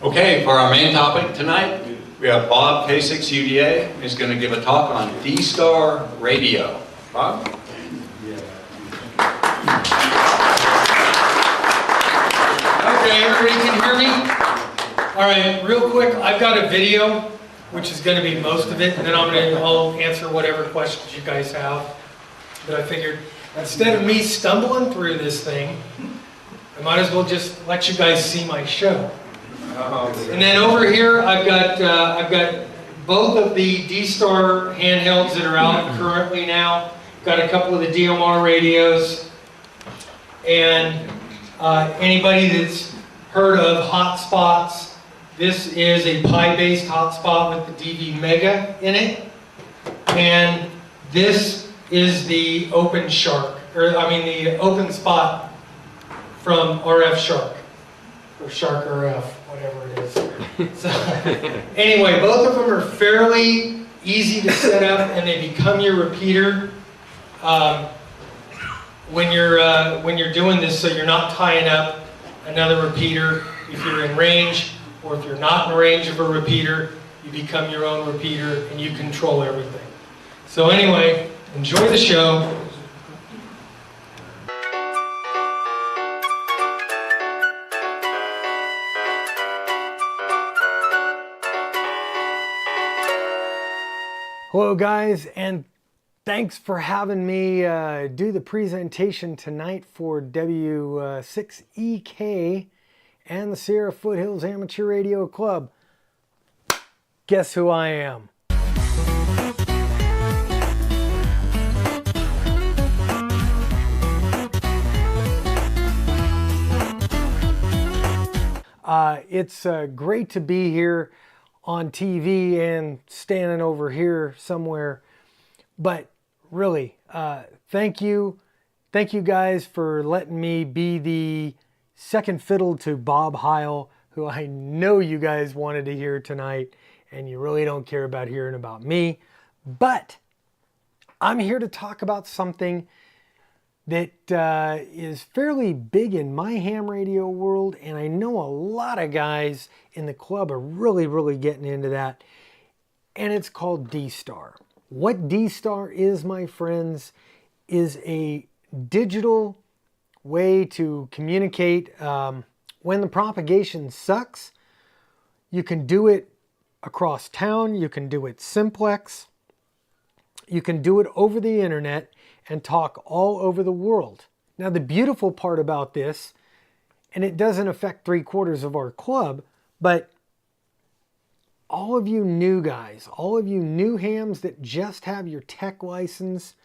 Okay, for our main topic tonight, we have Bob Kasich, UDA, who's going to give a talk on D-Star radio. Bob? Okay, everybody can hear me? All right, real quick, I've got a video, which is going to be most of it, and then I'll answer whatever questions you guys have. But I figured, instead of me stumbling through this thing, I might as well just let you guys see my show. And then over here, I've got both of the D-Star handhelds that are out currently now. Got a couple of the DMR radios, and anybody that's heard of hotspots, this is a Pi-based hotspot with the DV Mega in it, and this is the Open Shark, the Open Spot from RF Shark, or Shark RF, whatever it is. So, anyway, both of them are fairly easy to set up, and they become your repeater when you're doing this, so you're not tying up another repeater if you're in range, or if you're not in range of a repeater, you become your own repeater and you control everything. So anyway, enjoy the show. Hello guys, and thanks for having me do the presentation tonight for W6EK and the Sierra Foothills Amateur Radio Club. Guess who I am? It's great to be here on TV and standing over here somewhere, but really, thank you guys for letting me be the second fiddle to Bob Heil, who I know you guys wanted to hear tonight, and you really don't care about hearing about me, but I'm here to talk about something that is fairly big in my ham radio world, and I know a lot of guys in the club are really getting into that, and it's called D-Star. What D-Star is, my friends, is a digital way to communicate when the propagation sucks. You can do it across town, you can do it simplex, you can do it over the internet and talk all over the world. Now the beautiful part about this, and it doesn't affect 3/4 of our club, but all of you new guys, all of you new hams that just have your tech license,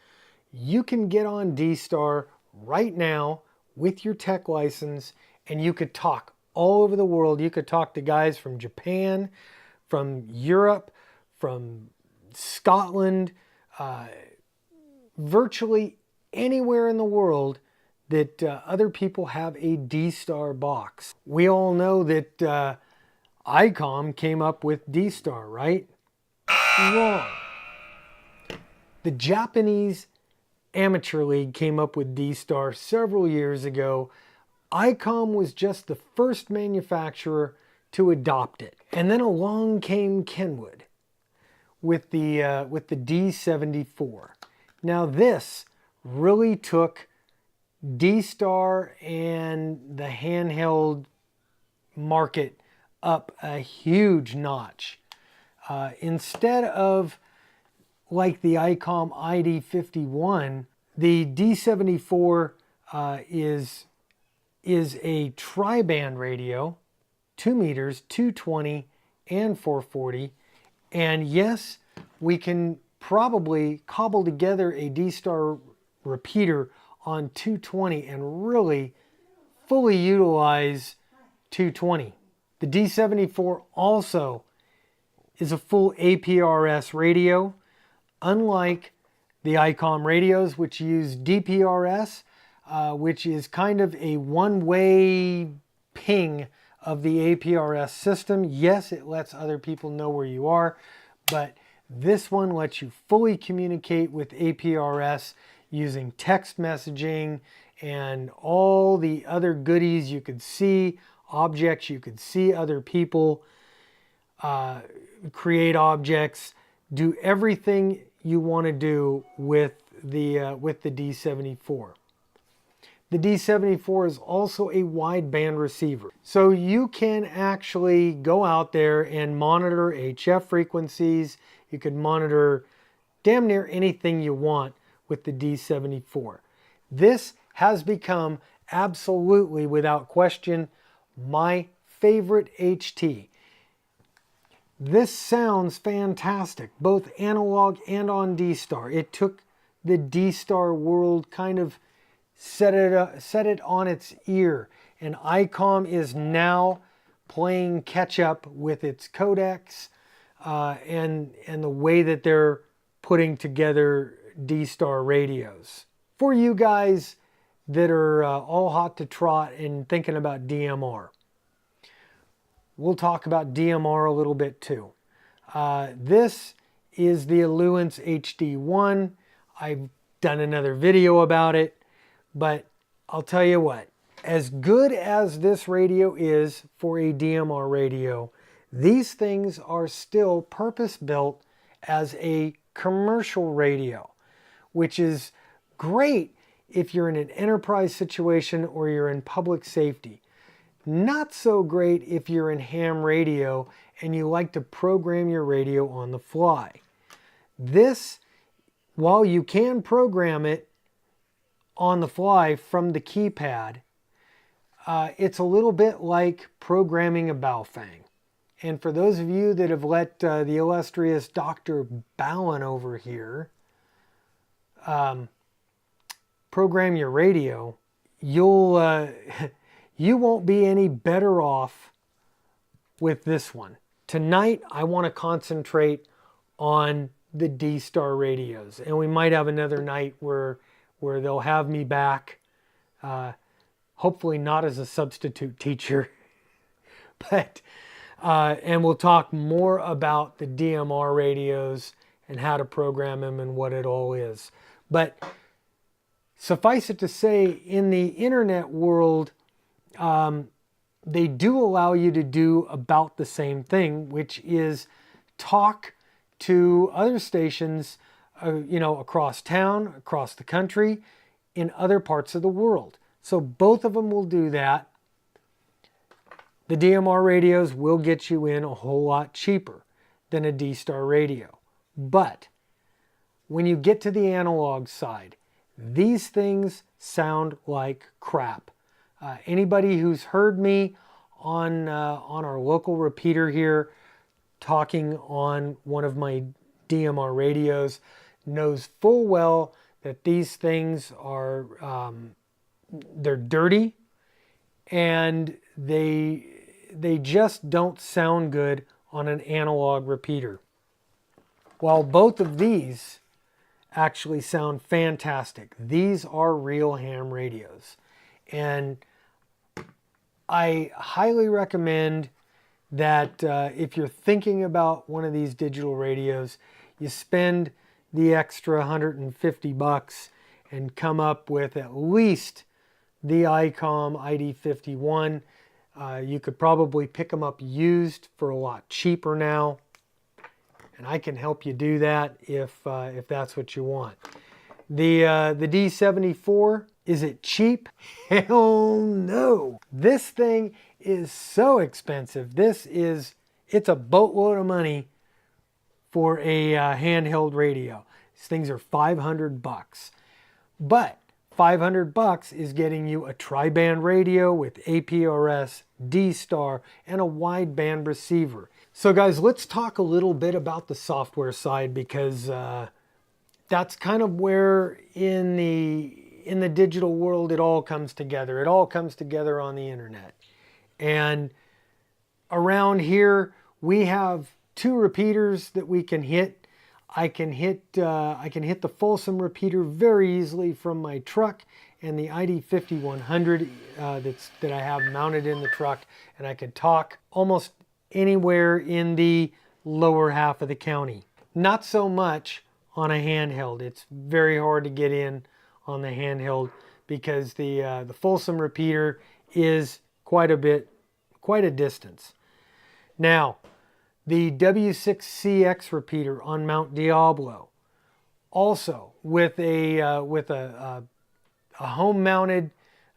you can get on D-Star right now with your tech license, and you could talk all over the world. You could talk to guys from Japan, from Europe, from Scotland, virtually anywhere in the world that other people have a D-Star box. We all know that ICOM came up with D-Star, right? Wrong. The Japanese Amateur League came up with D-Star several years ago. ICOM was just the first manufacturer to adopt it. And then along came Kenwood with the D74. Now this really took D-Star and the handheld market up a huge notch. Instead of like the ICOM ID51, the D74 is a tri-band radio, 2 meters, 220 and 440. And yes, we can probably cobble together a D-Star repeater on 220 and really fully utilize 220. The D74 also is a full APRS radio, unlike the ICOM radios, which use DPRS, which is kind of a one-way ping of the APRS system. Yes, it lets other people know where you are, but this one lets you fully communicate with APRS using text messaging and all the other goodies you could see objects. You could see other people, create objects, do everything you want to do with the D74. The D74 is also a wideband receiver. So you can actually go out there and monitor HF frequencies. You could monitor damn near anything you want with the D74. This has become absolutely, without question, my favorite HT. This sounds fantastic, both analog and on D-Star. It took the D-Star world, kind of set it on its ear, and ICOM is now playing catch up with its codecs and the way that they're putting together D-Star radios. For you guys that are all hot to trot and thinking about DMR, we'll talk about DMR a little bit too. This is the Alluance HD1. I've done another video about it, but I'll tell you what, as good as this radio is for a DMR radio, these things are still purpose-built as a commercial radio, which is great if you're in an enterprise situation or you're in public safety. Not so great if you're in ham radio and you like to program your radio on the fly. This, while you can program it on the fly from the keypad, it's a little bit like programming a Baofeng. And for those of you that have let the illustrious Dr. Ballin over here program your radio, you'll you won't be any better off with this one. Tonight, I want to concentrate on the D-Star radios, and we might have another night where they'll have me back, hopefully not as a substitute teacher, but and we'll talk more about the DMR radios and how to program them and what it all is. But suffice it to say, in the internet world, they do allow you to do about the same thing, which is talk to other stations, across town, across the country, in other parts of the world. So both of them will do that. The DMR radios will get you in a whole lot cheaper than a D-Star radio. But when you get to the analog side, these things sound like crap. Anybody who's heard me on our local repeater here talking on one of my DMR radios knows full well that these things are they're dirty and they just don't sound good on an analog repeater. While both of these actually sound fantastic. These are real ham radios. And I highly recommend that if you're thinking about one of these digital radios, you spend the extra $150 and come up with at least the ICOM ID51. You could probably pick them up used for a lot cheaper now, and I can help you do that if that's what you want. The D74, is it cheap? Hell no! This thing is so expensive. It's a boatload of money for a handheld radio. These things are $500, but $500 is getting you a tri-band radio with APRS, D-Star, and a wideband receiver. So guys, let's talk a little bit about the software side, because that's kind of where in the digital world it all comes together. It all comes together on the internet. And around here we have two repeaters that we can hit. I can hit the Folsom repeater very easily from my truck, and the ID5100 that I have mounted in the truck, and I can talk almost anywhere in the lower half of the county. Not so much on a handheld. It's very hard to get in on the handheld because the Folsom repeater is quite a bit quite a distance. Now, the W6CX repeater on Mount Diablo, also with a home-mounted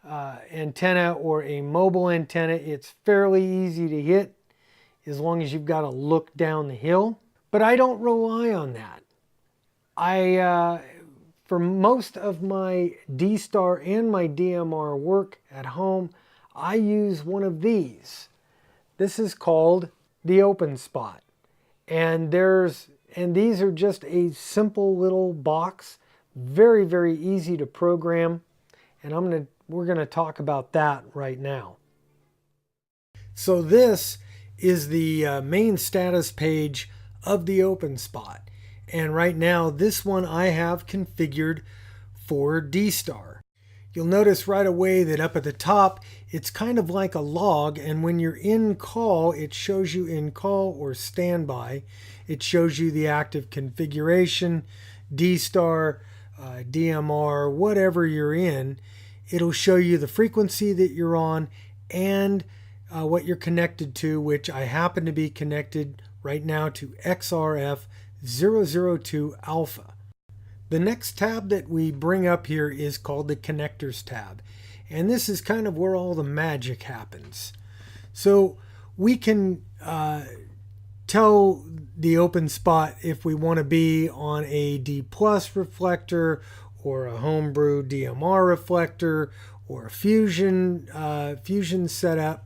antenna or a mobile antenna, it's fairly easy to hit as long as you've got to look down the hill. But I don't rely on that. For most of my D-Star and my DMR work at home, I use one of these. This is called the Open Spot. And these are just a simple little box, very, very easy to program. And we're going to talk about that right now. So this is the main status page of the Open Spot. And right now, this one I have configured for D-Star. You'll notice right away that up at the top, it's kind of like a log, and when you're in call, it shows you in call or standby. It shows you the active configuration, D-Star, DMR, whatever you're in. It'll show you the frequency that you're on and what you're connected to, which I happen to be connected right now to XRF 002 Alpha. The next tab that we bring up here is called the Connectors tab. And this is kind of where all the magic happens. So we can tell the Open Spot if we want to be on a D+ reflector or a homebrew DMR reflector or a fusion setup.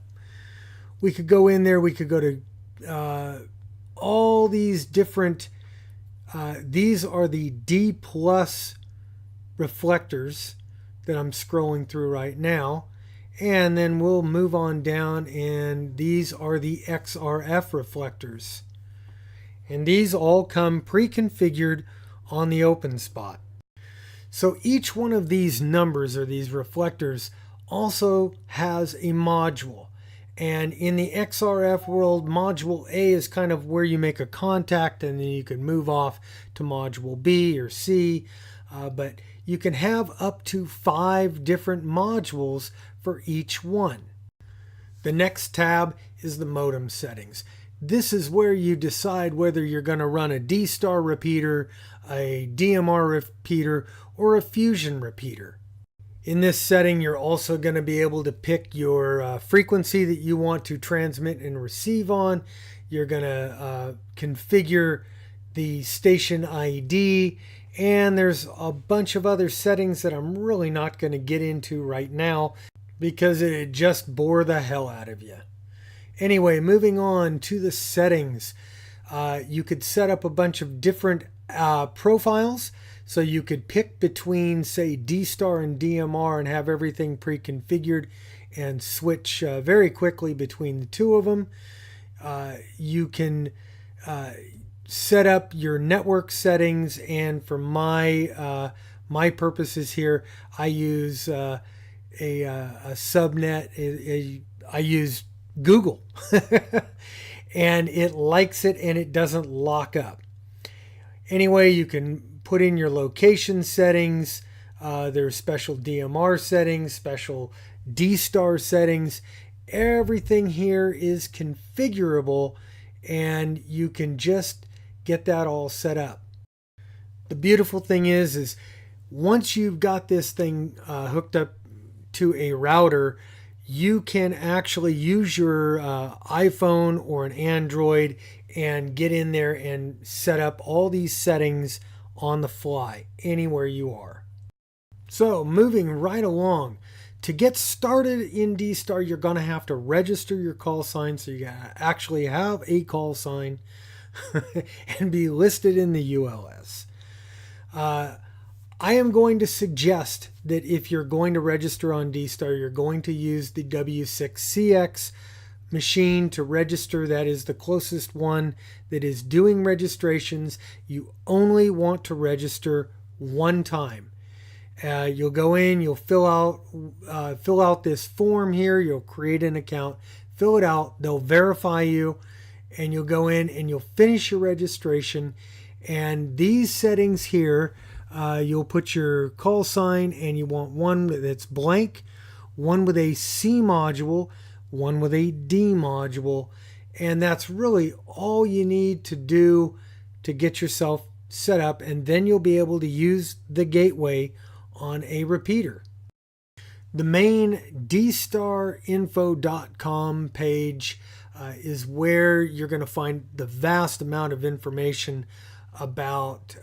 We could go in there, we could go to all these different these are the D+ reflectors that I'm scrolling through right now. And then we'll move on down, and these are the XRF reflectors. And these all come pre-configured on the Open Spot. So each one of these numbers or these reflectors also has a module. And in the XRF world, module A is kind of where you make a contact, and then you can move off to module B or C. But you can have up to 5 different modules for each one. The next tab is the modem settings. This is where you decide whether you're going to run a D-Star repeater, a DMR repeater, or a fusion repeater. In this setting, you're also going to be able to pick your frequency that you want to transmit and receive on. You're going to configure the station ID, and there's a bunch of other settings that I'm really not going to get into right now because it just bore the hell out of you. Anyway, moving on to the settings. You could set up a bunch of different profiles. So you could pick between, say, D-Star and DMR and have everything pre-configured and switch very quickly between the two of them. You can set up your network settings, and for my purposes here, I use a subnet. I use Google, and it likes it and it doesn't lock up. Anyway, you can put in your location settings. There's special DMR settings, special D-Star settings. Everything here is configurable, and you can just get that all set up. The beautiful thing is once you've got this thing hooked up to a router, you can actually use your iPhone or an Android and get in there and set up all these settings on the fly anywhere you are. So moving right along, to get started in D-Star, you're going to have to register your call sign, so you actually have a call sign and be listed in the ULS. I am going to suggest that if you're going to register on D-Star, you're going to use the W6CX machine to register. That is the closest one that is doing registrations. You only want to register one time. You'll go in, you'll fill out this form here, you'll create an account, fill it out, they'll verify you, and you'll go in and you'll finish your registration. And these settings here, you'll put your call sign, and you want one that's blank, one with a C module, one with a D module, and that's really all you need to do to get yourself set up, and then you'll be able to use the gateway on a repeater. The main dstarinfo.com page is where you're going to find the vast amount of information about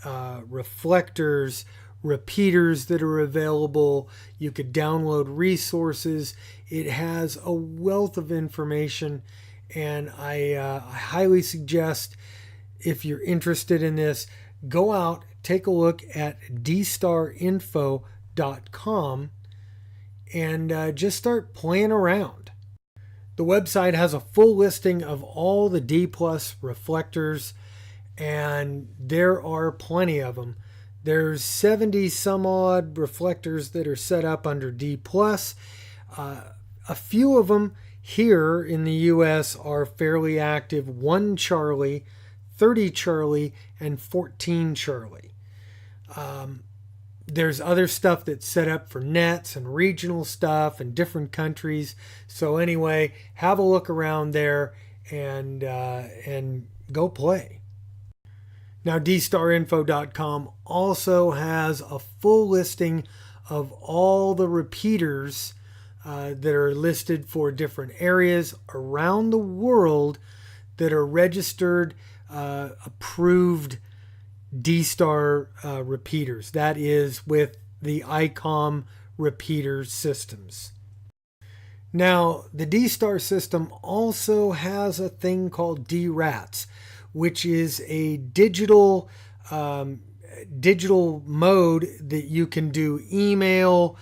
reflectors, repeaters that are available. You could download resources. It has a wealth of information, and I highly suggest, if you're interested in this, go out, take a look at dstarinfo.com and just start playing around. The website has a full listing of all the D+ reflectors, and there are plenty of them. There's 70 some odd reflectors that are set up under D+. A few of them here in the US are fairly active: 1 Charlie, 30 Charlie, and 14 Charlie. There's other stuff that's set up for nets and regional stuff and different countries. So anyway, have a look around there and go play. Now, dstarinfo.com also has a full listing of all the repeaters that are listed for different areas around the world that are registered, approved D-Star repeaters. That is with the ICOM repeater systems. Now, the D-Star system also has a thing called D-Rats, which is a digital mode that you can do email,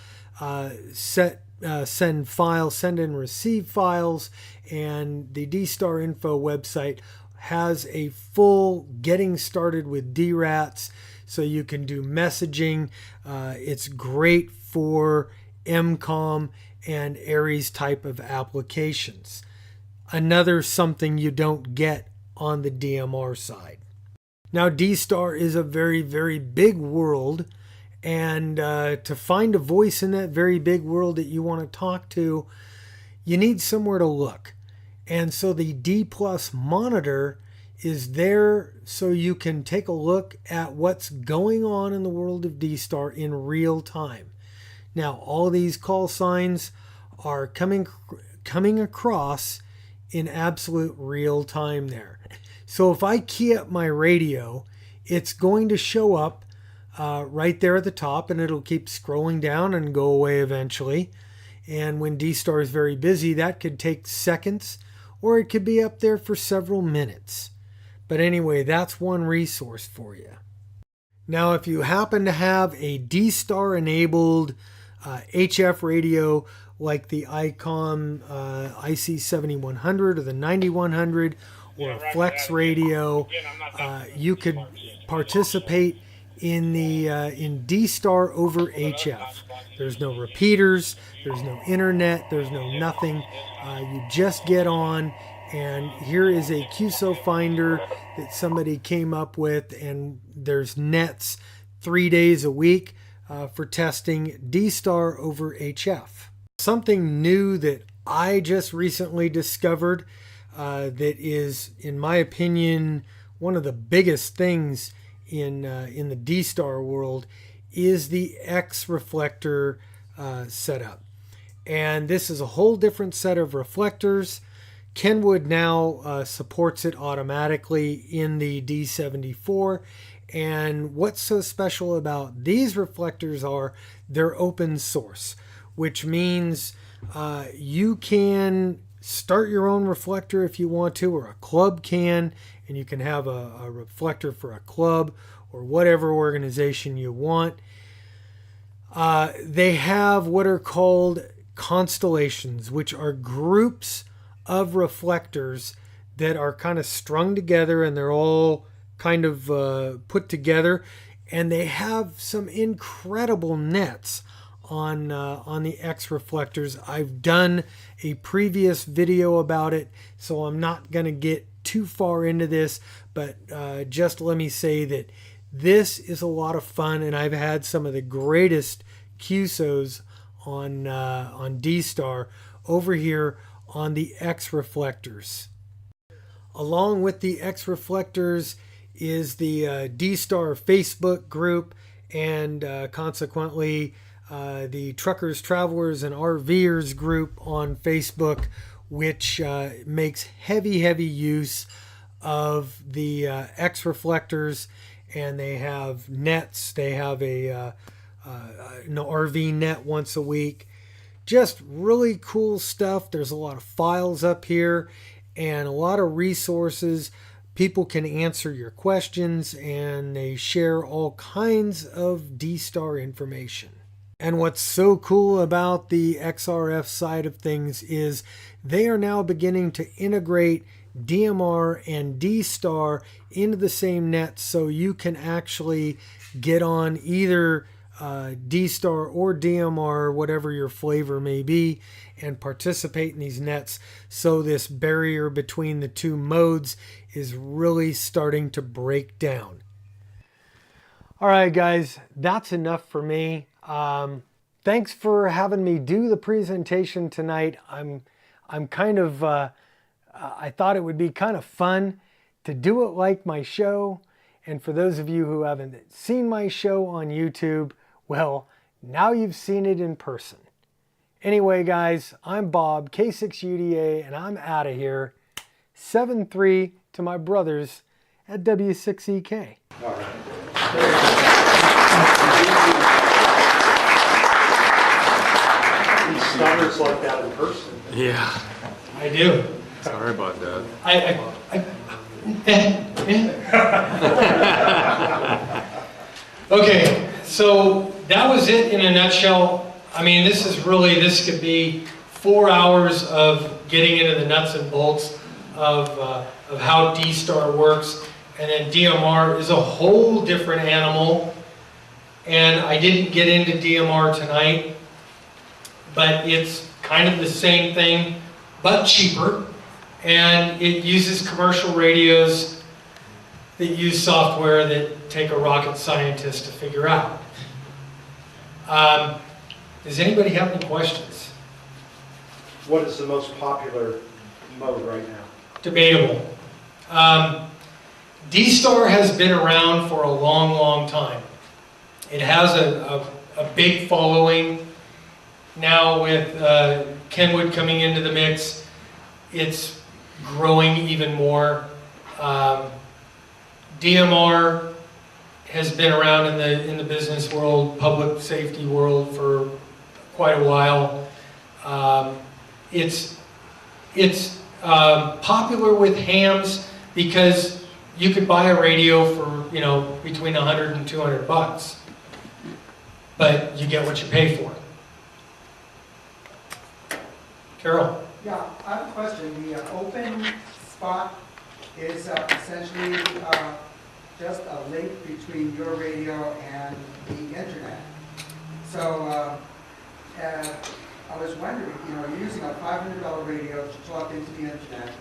send files, send and receive files, and the D-Star Info website has a full getting started with D-Rats, so you can do messaging. It's great for MCOM and Aries type of applications. Another something you don't get on the DMR side. Now, D-Star is a very, very big world, and to find a voice in that very big world that you want to talk to, you need somewhere to look. And so the D+ monitor is there so you can take a look at what's going on in the world of D-Star in real time. Now, all these call signs are coming across in absolute real time there. So if I key up my radio, it's going to show up right there at the top, and it'll keep scrolling down and go away eventually. And when D-Star is very busy, that could take seconds, or it could be up there for several minutes. But anyway, that's one resource for you. Now, if you happen to have a D-Star enabled HF radio like the ICOM IC7100 or the 9100 or a Flex radio, you could participate in the in D-Star over HF. There's no repeaters, there's no internet, there's no nothing. You just get on, and here is a QSO finder that somebody came up with, and there's nets 3 days a week for testing D-Star over HF. Something new that I just recently discovered that is, in my opinion, one of the biggest things in the D-Star world is the X reflector setup. And this is a whole different set of reflectors. Kenwood now supports it automatically in the D74. And what's so special about these reflectors are they're open source, which means you can start your own reflector if you want to, or a club can, and you can have a reflector for a club or whatever organization you want. They have what are called constellations, which are groups of reflectors that are kind of strung together, and they're all kind of put together, and they have some incredible nets on the X reflectors. I've done a previous video about it, so I'm not going to get too far into this, but just let me say that this is a lot of fun, and I've had some of the greatest QSOs on D-Star over here on the X reflectors. Along with the X reflectors is the D-Star Facebook group, and consequently the Truckers, Travelers, and RVers group on Facebook, which makes heavy use of the X reflectors. And they have nets. They have a RV net once a week. Just really cool stuff. There's a lot of files up here and a lot of resources. People can answer your questions, and they share all kinds of D-Star information. And what's so cool about the XRF side of things is they are now beginning to integrate DMR and D-Star into the same net, so you can actually get on either D-Star or DMR, whatever your flavor may be, and participate in these nets. So this barrier between the two modes is really starting to break down. All right, guys, that's enough for me. Thanks for having me do the presentation tonight. I'm kind of I thought it would be kind of fun to do it like my show. And for those of you who haven't seen my show on YouTube, well, now you've seen it in person. Anyway, guys, I'm Bob, K6UDA, and I'm out of here. 7-3 to my brothers at W6EK. All right. He stutters like that in person. Yeah. I do. Sorry about that. Okay, so that was it in a nutshell. I mean, this could be 4 hours of getting into the nuts and bolts of how D-Star works. And then DMR is a whole different animal. And I didn't get into DMR tonight, but it's kind of the same thing, but cheaper. And it uses commercial radios that use software that take a rocket scientist to figure out. Does anybody have any questions? What is the most popular mode right now? Debatable. D-Star has been around for a long time. It has a big following. Now with Kenwood coming into the mix, it's growing even more. DMR has been around in the business world, public safety world for quite a while. It's popular with hams because you could buy a radio for between $100 and $200, but you get what you pay for. Carol. Yeah, I have a question. The open spot is essentially just a link between your radio and the internet. So I was wondering, you're using a $500 radio to plug into the internet.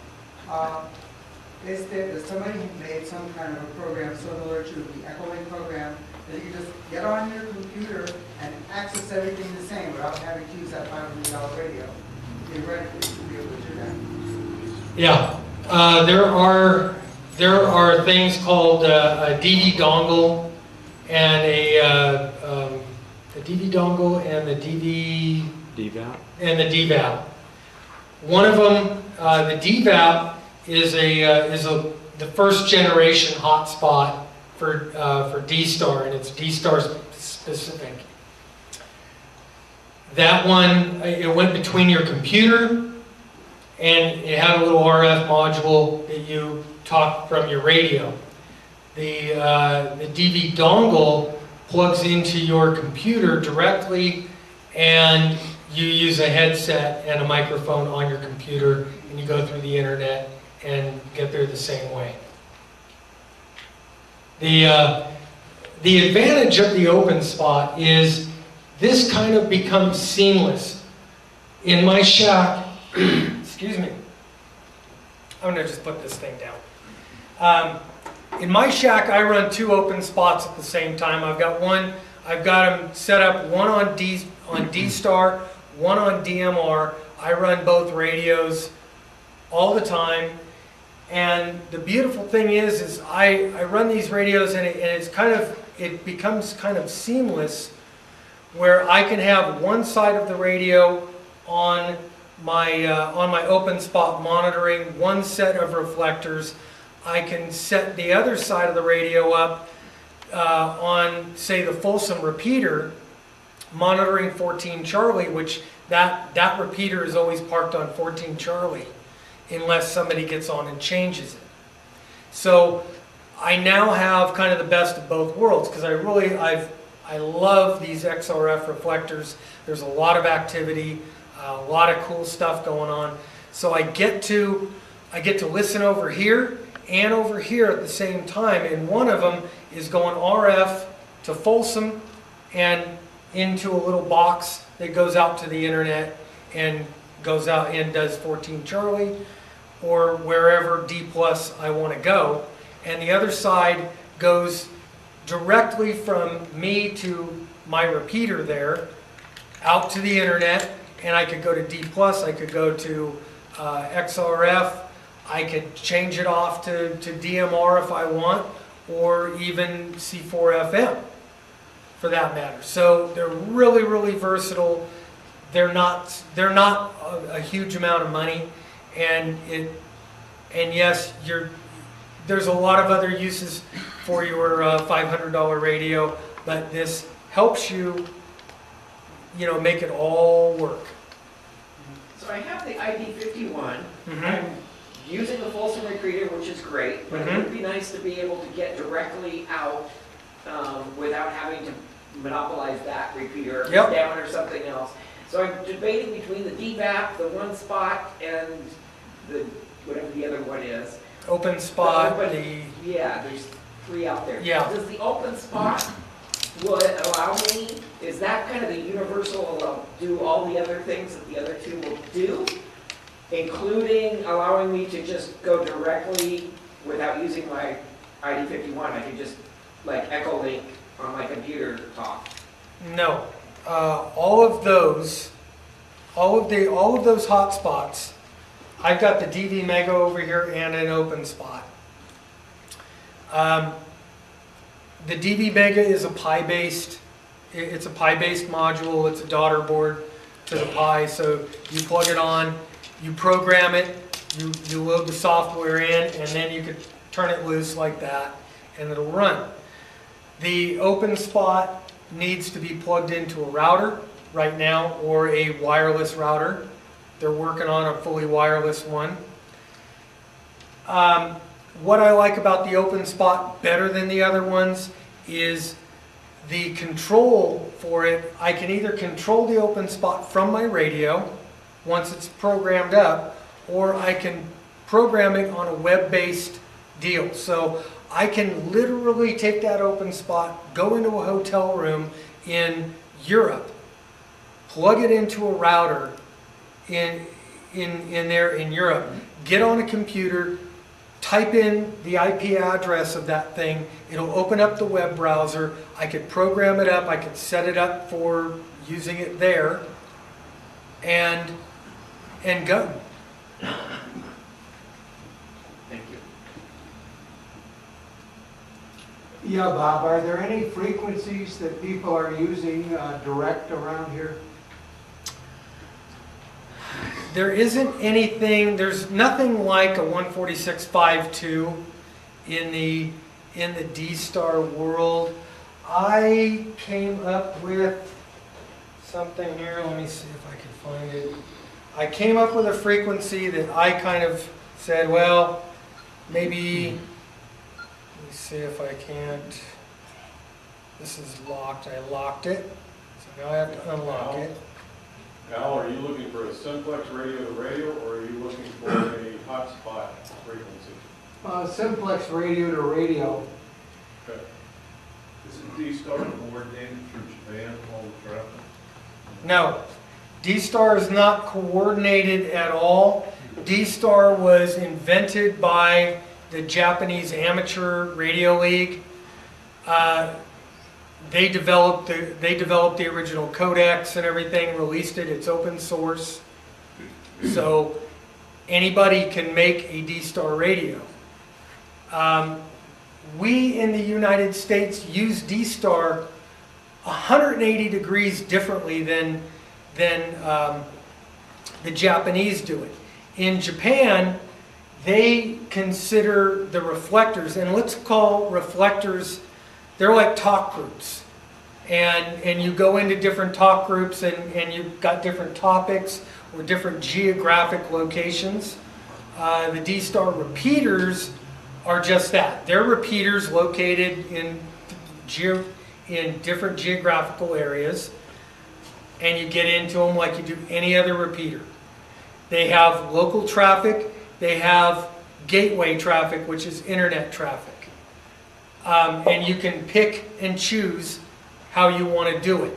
Is somebody made some kind of a program similar to the Echolink program that you just get on your computer and access everything the same without having to use that $500 radio? Theoretically, to be able to do that. Yeah, there are things called a DV dongle and a DV dongle and the DVAP? And the DVAP. One of them, the DVAP, is the first generation hotspot for D-Star, and it's D-Star specific. That one, it went between your computer, and it had a little RF module that you talk from your radio. The DV dongle plugs into your computer directly, and you use a headset and a microphone on your computer, and you go through the internet and get there the same way. The advantage of the open spot is this kind of becomes seamless. In my shack, excuse me, I'm going to just put this thing down. In my shack, I run 2 open spots at the same time. I've got them set up, one on D-Star, one on DMR. I run both radios all the time. And the beautiful thing is I run these radios and it becomes kind of seamless, where I can have one side of the radio on my open spot monitoring, one set of reflectors. I can set the other side of the radio up on, say, the Folsom repeater, monitoring 14 Charlie, which that repeater is always parked on 14 Charlie, unless somebody gets on and changes it. So I now have kind of the best of both worlds, because I love these XRF reflectors. There's a lot of activity, a lot of cool stuff going on. So I get to listen over here and over here at the same time, and one of them is going RF to Folsom and into a little box that goes out to the internet and goes out and does 14 Charlie or wherever D plus I want to go. And the other side goes directly from me to my repeater there out to the internet, and I could go to D plus, I could go to XRF, I could change it off to DMR if I want, or even C4 FM for that matter. So they're really, really versatile. They're not a huge amount of money, and yes, there's a lot of other uses for your $500 radio, but this helps you, make it all work. So I have the ID51. Mhm. I'm using the Folsom repeater, which is great, but it would be nice to be able to get directly out without having to monopolize that repeater Yep. down or something else. So I'm debating between the DVAP, the one spot, and the whatever the other one is. Open spot, Yeah, there's 3 out there. Yeah. Does the open spot, will it allow me, is that kind of the universal, do all the other things that the other 2 will do? Including allowing me to just go directly without using my ID51, I can just like Echo Link on my computer talk. No, all of those hotspots. I've got the DV Mega over here and an open spot. The DV Mega is a Pi-based. It's a Pi-based module. It's a daughter board to the Pi. So you plug it on, you program it, you load the software in, and then you could turn it loose like that, and it'll run. The open spot needs to be plugged into a router right now, or a wireless router. They're working on a fully wireless one. What I like about the open spot better than the other ones is the control for it. I can either control the open spot from my radio once it's programmed up, or I can program it on a web-based deal. So I can literally take that open spot, go into a hotel room in Europe, plug it into a router in there in Europe, get on a computer, type in the IP address of that thing, it'll open up the web browser, I could program it up, I could set it up for using it there, and go. Thank you. Yeah, Bob, are there any frequencies that people are using direct around here? There isn't anything, there's nothing like a 146.52 in the D-Star world. I came up with something here, let me see if I can find it. I came up with a frequency that I kind of said, well, maybe, let me see if I can't, this is locked, I locked it, so now I have to unlock it. Al, are you looking for a simplex radio to radio, or are you looking for a hotspot frequency? Simplex radio to radio. Okay. Is it D-Star coordinated through Japan, all the traffic? No, D-Star is not coordinated at all. D-Star was invented by the Japanese Amateur Radio League. They developed the original codecs and everything, released it. It's open source. So anybody can make a D-Star radio. We in the United States use D-Star 180 degrees differently than the Japanese do it. In Japan, they consider the reflectors, and let's call reflectors, they're like talk groups. And you go into different talk groups and you've got different topics or different geographic locations. The D-Star repeaters are just that. They're repeaters located in different geographical areas, and you get into them like you do any other repeater. They have local traffic, they have gateway traffic, which is internet traffic. And you can pick and choose how you want to do it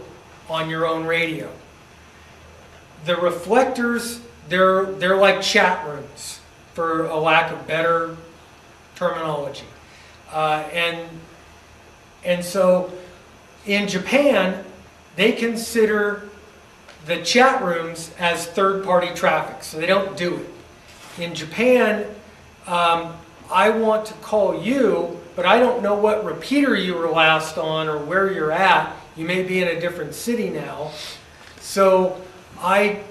on your own radio. The reflectors, they're like chat rooms, for a lack of better terminology. And so in Japan, they consider the chat rooms as third-party traffic, so they don't do it. In Japan, I want to call you, but I don't know what repeater you were last on or where you're at. You may be in a different city now. So I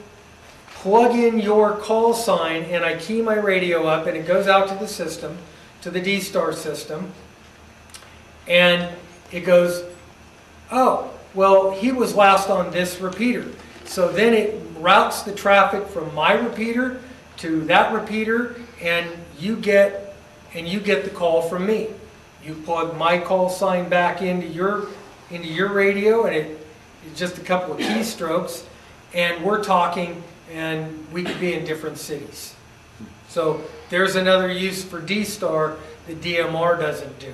plug in your call sign and I key my radio up and it goes out to the system, to the D-Star system. And it goes, oh, well, he was last on this repeater. So then it routes the traffic from my repeater to that repeater, and you get the call from me. You plug my call sign back into your radio, and it's just a couple of keystrokes, and we're talking, and we could be in different cities. So there's another use for D-Star that DMR doesn't do.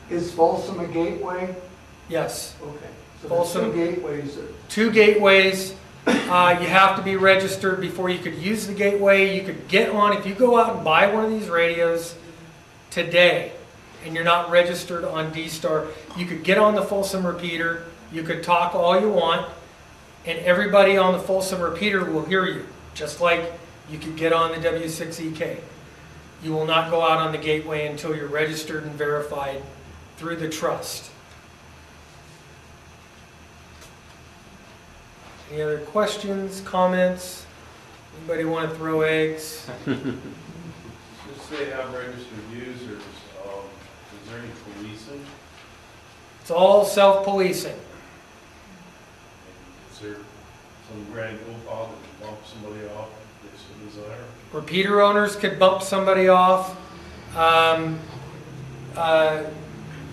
Is Folsom a gateway? Yes. Okay. So Folsom- there's 2 gateways. 2 gateways. You have to be registered before you could use the gateway. You could get on, if you go out and buy one of these radios today and you're not registered on D-Star, you could get on the Folsom repeater, you could talk all you want, and everybody on the Folsom repeater will hear you, just like you could get on the W6EK. You will not go out on the gateway until you're registered and verified through the trust. Any other questions, comments? Anybody want to throw eggs? Since they have registered users, is there any policing? It's all self-policing. Is there some grand old father that bump somebody off if they so desire? Repeater owners could bump somebody off.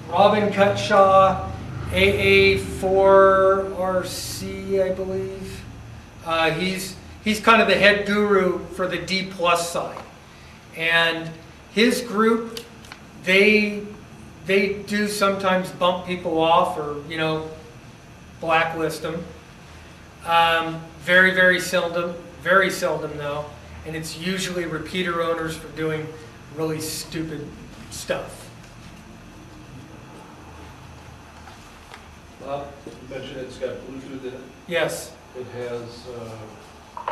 Robin Cutshaw, AA4RC, I believe. He's kind of the head guru for the D+ side. And his group, they do sometimes bump people off or, blacklist them. Very, very seldom though. And it's usually repeater owners for doing really stupid stuff. Bob, you mentioned it's got Bluetooth in it. Yes. It has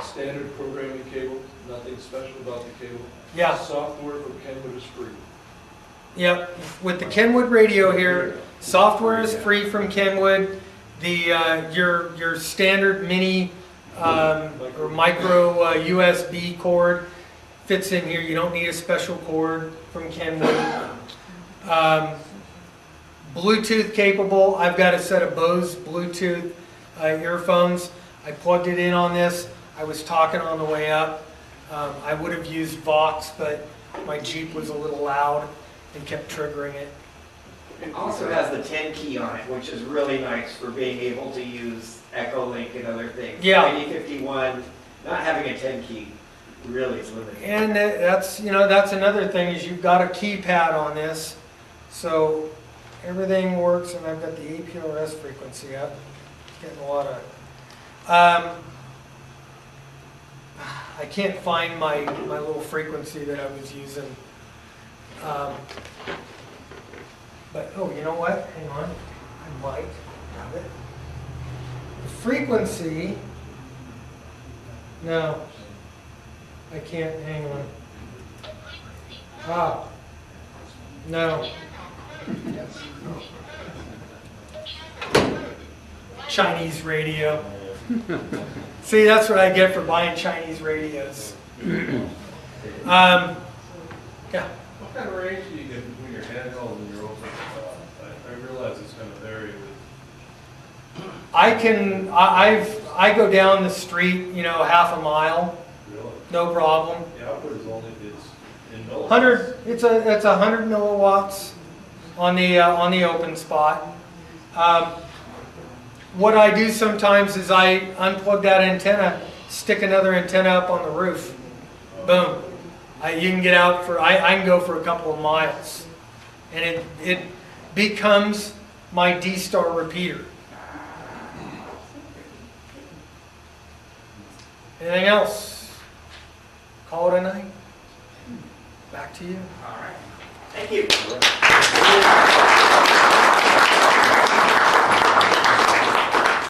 standard programming cable, nothing special about the cable. Yeah. Software from Kenwood is free. Yep. With the Kenwood radio here, software is free from Kenwood. The your standard mini or micro USB cord fits in here. You don't need a special cord from Kenwood. Bluetooth capable. I've got a set of Bose Bluetooth earphones. I plugged it in on this. I was talking on the way up. I would have used Vox, but my Jeep was a little loud and kept triggering it. It also has the 10 key on it, which is really nice for being able to use Echolink and other things. Yeah. 9051, not having a 10 key really is limiting. And that's another thing is you've got a keypad on this, so everything works. And I've got the APRS frequency up. Getting a lot of. I can't find my little frequency that I was using. But, oh, you know what? Hang on. I might have it. frequency, no, I can't, hang on. Ah, no. Chinese radio. See, that's what I get for buying Chinese radios. Yeah. What kind of range do you get between your handheld and your open spot? I realize it's going to vary with, I go down the street, you know, half a mile, really, no problem. the output is only, it's in milliwatts. 100 milliwatts on the open spot. What I do sometimes is I unplug that antenna, stick another antenna up on the roof. Boom. You can get out for, I can go for a couple of miles. And it becomes my D-Star repeater. Anything else? Call it a night. Back to you. All right. Thank you.